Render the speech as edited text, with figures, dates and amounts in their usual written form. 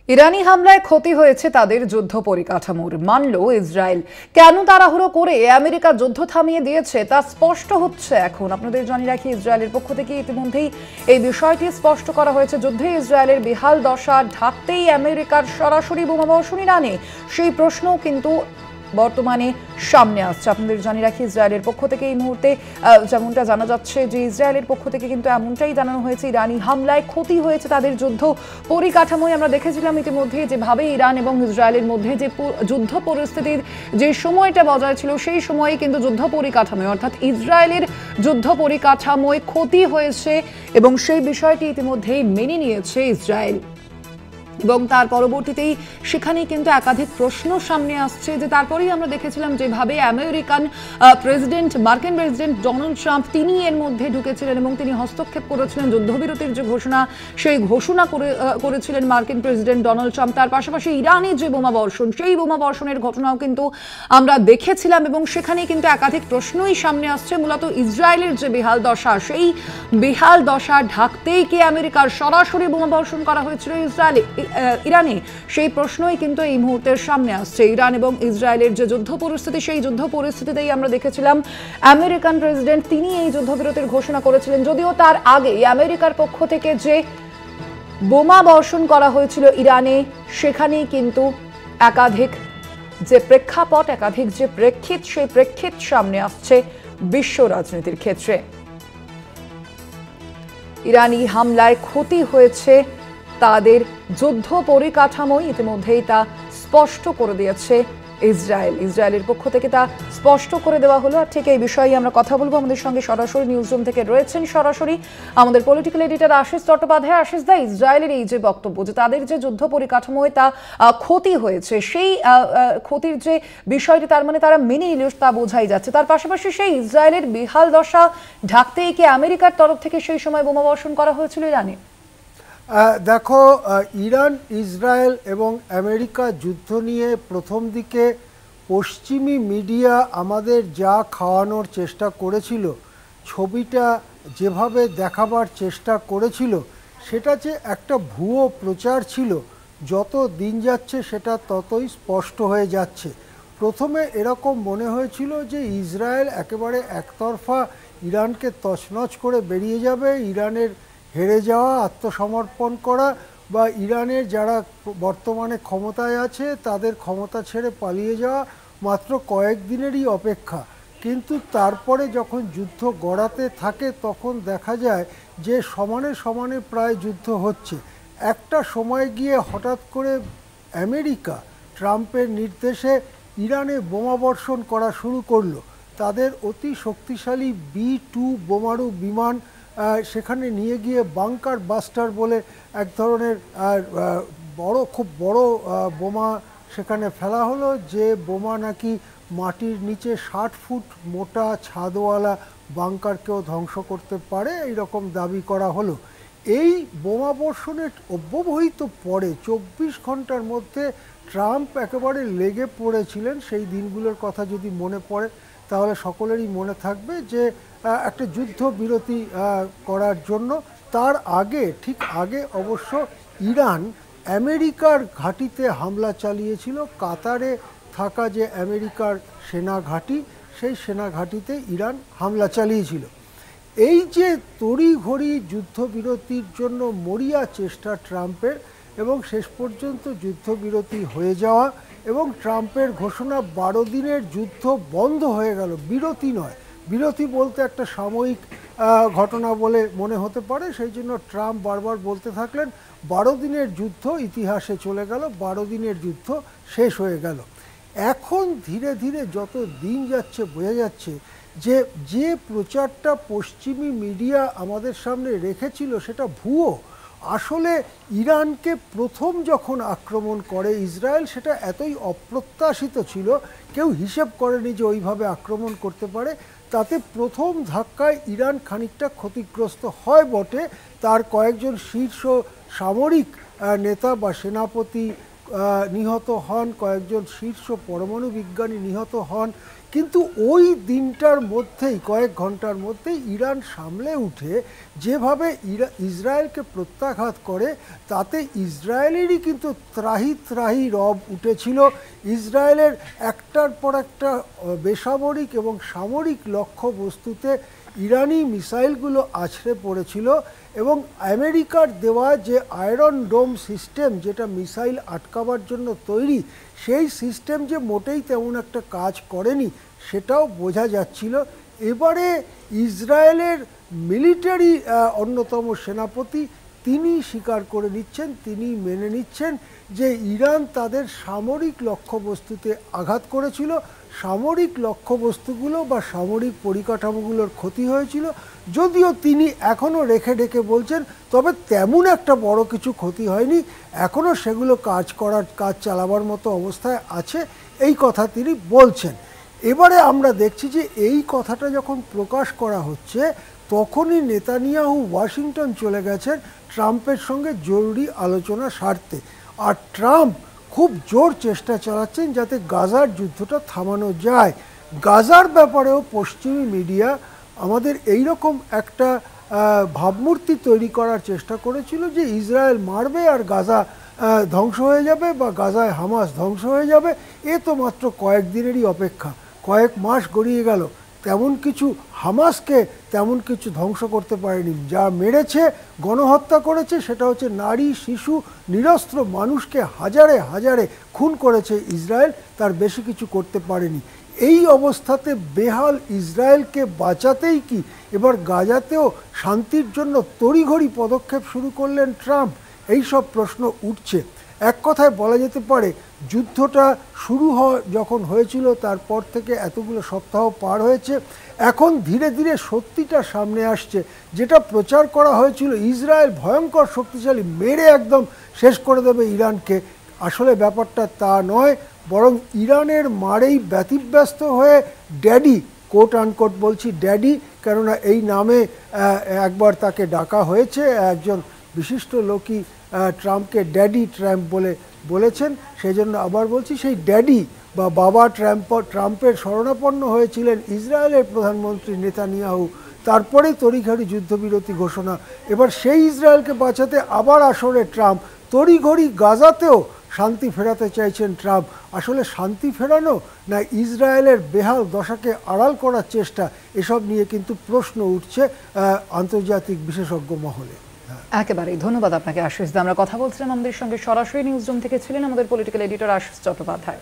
ইরানি হামলায় ক্ষতি হয়েছে তাদের যুদ্ধ পরিকাঠামোর, মানল ইসরায়েল। কেন তাড়াহুড়ো করে আমেরিকা যুদ্ধ থামিয়ে দিয়েছে তা স্পষ্ট হচ্ছে এখন। আপনাদের জানিয়ে রাখি, ইসরায়েলের পক্ষ থেকে ইতিমধ্যেই এই বিষয়টি স্পষ্ট করা হয়েছে। যুদ্ধে ইসরায়েলের বেহাল দশা ঢাকতেই আমেরিকার সরাসরি বোমাবর্ষণ ইরানে, সেই প্রশ্নও কিন্তু বর্তমানে সামনে আসছে। আপনাদের জানিয়ে রাখি, ইসরায়েলের পক্ষ থেকে এই মুহূর্তে যেমনটা জানা যাচ্ছে যে ইসরায়েলের পক্ষ থেকে কিন্তু এমনটাই জানানো হয়েছে, ইরানি হামলায় ক্ষতি হয়েছে তাদের যুদ্ধ পরিকাঠামোয়। আমরা দেখেছিলাম ইতিমধ্যে যেভাবে ইরান এবং ইসরায়েলের মধ্যে যে যুদ্ধ পরিস্থিতির যে সময়টা বজায় ছিল, সেই সময়ে কিন্তু যুদ্ধ পরিকাঠামোয় অর্থাৎ ইসরায়েলের যুদ্ধ পরিকাঠামোয় ক্ষতি হয়েছে এবং সেই বিষয়টি ইতিমধ্যেই মেনে নিয়েছে ইসরায়েল। এবং তার পরবর্তীতেই সেখানেই কিন্তু একাধিক প্রশ্ন সামনে আসছে। যে তারপরেই আমরা দেখেছিলাম যেভাবে আমেরিকান মার্কিন প্রেসিডেন্ট ডোনাল্ড ট্রাম্প তিনি এর মধ্যে ঢুকেছিলেন এবং তিনি হস্তক্ষেপ করেছিলেন। যুদ্ধবিরতির যে ঘোষণা, সেই ঘোষণা করেছিলেন মার্কিন প্রেসিডেন্ট ডোনাল্ড ট্রাম্প। তার পাশাপাশি ইরানের যে বোমা বর্ষণ, সেই বোমা বর্ষণের ঘটনাও কিন্তু আমরা দেখেছিলাম এবং সেখানেই কিন্তু একাধিক প্রশ্নই সামনে আসছে। মূলত ইসরায়েলের যে বেহাল দশা, সেই বেহাল দশা ঢাকতেই কি আমেরিকার সরাসরি বোমা বর্ষণ করা হয়েছিল ইরানে, সেই প্রশ্নই কিন্তু এই মুহূর্তের সামনে আসছে। ইরান এবং ইসরায়েলের যে যুদ্ধ পরিস্থিতি, সেই যুদ্ধ পরিস্থিতিতেই আমরা দেখেছিলাম আমেরিকান প্রেসিডেন্ট তিনি এই যুদ্ধবিরতির ঘোষণা করেছিলেন। যদিও তার আগে আমেরিকার পক্ষ থেকে যে বোমা বর্ষণ করা হয়েছিল ইরানে, সেখানেই কিন্তু একাধিক যে প্রেক্ষাপট, একাধিক যে প্রেক্ষিত, সেই প্রেক্ষিত সামনে আসছে বিশ্ব রাজনীতির ক্ষেত্রে। ইরানি হামলায় ক্ষতি হয়েছে তাদের যুদ্ধ পরিকাঠামোয়, ইতিমধ্যেই তা স্পষ্ট করে দিয়েছে ইসরায়েলের পক্ষ থেকে তা স্পষ্ট করে দেওয়া হলো। আর ঠিক এই বিষয়ে আমরা কথা বলবো। আমাদের সঙ্গে সরাসরি নিউজ রুম থেকে রয়েছেন সরাসরি আমাদের পলিটিক্যাল এডিটর আশিস চট্টোপাধ্যায়। আশিস দা, ইসরায়েলের এই যে বক্তব্য যে তাদের যে যুদ্ধ পরিকাঠামোয় তা ক্ষতি হয়েছে, সেই ক্ষতির যে বিষয়টি তার মানে তারা মেনে নিল, তা বোঝাই যাচ্ছে। তার পাশাপাশি সেই ইসরায়েলের বেহাল দশা ঢাকতেই কি আমেরিকার তরফ থেকে সেই সময় বোমা বর্ষণ করা হয়েছিল ইরানে? দেখো, ইরান, ইসরায়েল এবং আমেরিকা যুদ্ধ নিয়ে প্রথম দিকে পশ্চিমী মিডিয়া আমাদের যা খাওয়ানোর চেষ্টা করেছিল, ছবিটা যেভাবে দেখাবার চেষ্টা করেছিল, সেটা যে একটা ভুয়ো প্রচার ছিল, যত দিন যাচ্ছে সেটা ততই স্পষ্ট হয়ে যাচ্ছে। প্রথমে এরকম মনে হয়েছিল যে ইসরায়েল একেবারে একতরফা ইরানকে তছনছ করে বেরিয়ে যাবে, ইরানের হেরে যাওয়া, আত্মসমর্পণ করা, বা ইরানের যারা বর্তমানে ক্ষমতায় আছে তাদের ক্ষমতা ছেড়ে পালিয়ে যাওয়া মাত্র কয়েকদিনেরই অপেক্ষা। কিন্তু তারপরে যখন যুদ্ধ গড়াতে থাকে তখন দেখা যায় যে সমানে সমানে প্রায় যুদ্ধ হচ্ছে। একটা সময় গিয়ে হঠাৎ করে আমেরিকা ট্রাম্পের নির্দেশে ইরানে বোমা বর্ষণ করা শুরু করলো। তাদের অতি শক্তিশালী B-2 বোমারু বিমান সেখানে নিয়ে গিয়ে বাংকার বাস্টার বলে এক ধরনের খুব বড় বোমা সেখানে ফেলা হলো, যে বোমা নাকি মাটির নিচে 60 ফুট মোটা ছাদওয়ালা বাংকারকেও ধ্বংস করতে পারে, এইরকম দাবি করা হলো। এই বোমা বর্ষণের অব্যবহিত পরে 24 ঘন্টার মধ্যে ট্রাম্প একেবারে লেগে পড়েছিলেন। সেই দিনগুলোর কথা যদি মনে পড়ে তাহলে সকলেরই মনে থাকবে যে একটা যুদ্ধ বিরতি করার জন্য। তার আগে, ঠিক আগে অবশ্য ইরান আমেরিকার ঘাঁটিতে হামলা চালিয়েছিল। কাতারে থাকা যে আমেরিকার সেনা ঘাঁটি, সেই সেনা ঘাঁটিতে ইরান হামলা চালিয়েছিল। এই যে তড়িঘড়ি যুদ্ধবিরতির জন্য মরিয়া চেষ্টা ট্রাম্পের, এবং শেষ পর্যন্ত যুদ্ধবিরতি হয়ে যাওয়া এবং ট্রাম্পের ঘোষণা 12 দিনের যুদ্ধ বন্ধ হয়ে গেল, বিরতি নয়। বিরতি বলতে একটা সাময়িক ঘটনা বলে মনে হতে পারে, সেই জন্য ট্রাম্প বারবার বলতে থাকলেন 12 দিনের যুদ্ধ ইতিহাসে চলে গেল, 12 দিনের যুদ্ধ শেষ হয়ে গেল। এখন ধীরে ধীরে যত দিন যাচ্ছে বোঝা যাচ্ছে যে যে প্রচারটা পশ্চিমী মিডিয়া আমাদের সামনে রেখেছিল সেটা ভুয়ো। আসলে ইরানকে প্রথম যখন আক্রমণ করে ইসরায়েল, সেটা এতই অপ্রত্যাশিত ছিল, কেউ হিসেব করেনি যে ওইভাবে আক্রমণ করতে পারে। তাতে প্রথম ধাক্কায় ইরান খানিকটা ক্ষতিগ্রস্ত হয় বটে, তার কয়েকজন শীর্ষ সামরিক নেতা বা সেনাপতি নিহত হন, কয়েকজন শীর্ষ পরমাণু বিজ্ঞানী নিহত হন, কিন্তু ওই দিনটার মধ্যেই, কয়েক ঘন্টার মধ্যেই ইরান সামলে উঠে যেভাবে ইসরায়েলকে প্রত্যাঘাত করে, তাতে ইসরায়েলেরই কিন্তু ত্রাহি ত্রাহি রব উঠেছিল। ইসরায়েলের একটার পর একটা বেসামরিক এবং সামরিক লক্ষ্যবস্তুতে ইরানি মিসাইলগুলো আছড়ে পড়েছিল এবং আমেরিকার দেওয়া যে আয়রন ডোম সিস্টেম, যেটা মিসাইল আটকাবার জন্য তৈরি, সেই সিস্টেম যে মোটেই তেমন একটা কাজ করেনি সেটাও বোঝা যাচ্ছিল। এবারে ইসরায়েলের মিলিটারি অন্যতম সেনাপতি তিনি স্বীকার করে নিচ্ছেন, তিনি মেনে নিচ্ছেন যে ইরান তাদের সামরিক লক্ষ্যবস্তুতে আঘাত করেছিল, সামরিক লক্ষ্যবস্তুগুলো বা সামরিক পরিকাঠামোগুলোর ক্ষতি হয়েছিল। যদিও তিনি এখনও রেখে ঢেকে বলছেন, তবে তেমন একটা বড় কিছু ক্ষতি হয়নি, এখনও সেগুলো কাজ চালাবার মতো অবস্থায় আছে, এই কথা তিনি বলছেন। এবারে আমরা দেখছি যে এই কথাটা যখন প্রকাশ করা হচ্ছে, তখনই নেতানিয়াহু ওয়াশিংটন চলে গেছেন ট্রাম্পের সঙ্গে জরুরি আলোচনা সারতে। আর ট্রাম্প খুব জোর চেষ্টা চালাচ্ছেন যাতে গাজার যুদ্ধটা থামানো যায়। গাজার ব্যাপারেও পশ্চিমী মিডিয়া আমাদের এই রকম একটা ভাবমূর্তি তৈরি করার চেষ্টা করেছিল যে ইসরায়েল মারবে আর গাজা ধ্বংস হয়ে যাবে, বা গাজায় হামাস ধ্বংস হয়ে যাবে। এ তো মাত্র কয়েকদিনেরই অপেক্ষা, কয়েক মাস গড়িয়ে গেল, তেমন কিছু হামাসকে তেমন কিছু ধ্বংস করতে পারেনি। যা মেরেছে, গণহত্যা করেছে, সেটা হচ্ছে নারী, শিশু, নিরস্ত্র মানুষকে হাজারে হাজারে খুন করেছে ইসরায়েল, তার বেশি কিছু করতে পারেনি। এই অবস্থাতে বেহাল ইসরায়েলকে বাঁচাতেই কি এবার গাজাতেও শান্তির জন্য তড়িঘড়ি পদক্ষেপ শুরু করলেন ট্রাম্প? এই সব প্রশ্ন উঠছে। এক কথায় বলা যেতে পারে, যুদ্ধটা শুরু যখন হয়েছিল তারপর থেকে এতগুলো সপ্তাহ পার হয়েছে, এখন ধীরে ধীরে সত্যিটা সামনে আসছে। যেটা প্রচার করা হয়েছিল ইসরায়েল ভয়ঙ্কর শক্তিশালী, মেরে একদম শেষ করে দেবে ইরানকে, আসলে ব্যাপারটা তা নয়, বরং ইরানের মারেই ব্যতিব্যস্ত হয়ে ড্যাডি, কোট আনকোট বলছি ড্যাডি, কেননা এই নামে একবার তাকে ডাকা হয়েছে, একজন বিশিষ্ট লোকই ট্রাম্পকে ড্যাডি ট্রাম্প বলেছেন, সেই জন্য আবার বলছি, সেই ড্যাডি বা বাবা ট্রাম্পের শরণাপন্ন হয়েছিলেন ইসরায়েলের প্রধানমন্ত্রী নেতানিয়াহু। তারপরেই তড়িঘড়ি যুদ্ধবিরতি ঘোষণা। এবার সেই ইসরায়েলকে বাঁচাতে আবার আসরে ট্রাম্প তড়িঘড়ি গাজাতেও শান্তি ফেরাতে চাইছেন ট্রাম্প। আসলে শান্তি ফেরানো না ইসরায়েলের বেহাল দশাকে আড়াল করার চেষ্টা, এসব নিয়ে কিন্তু প্রশ্ন উঠছে আন্তর্জাতিক বিশেষজ্ঞ মহলে। একেবারেই ধন্যবাদ আপনাকে আশিস দা। আমরা কথা বলছিলাম, আমাদের সঙ্গে সরাসরি নিউজ রুম থেকে ছিলেন আমাদের পলিটিক্যাল এডিটর আশিস চট্টোপাধ্যায়।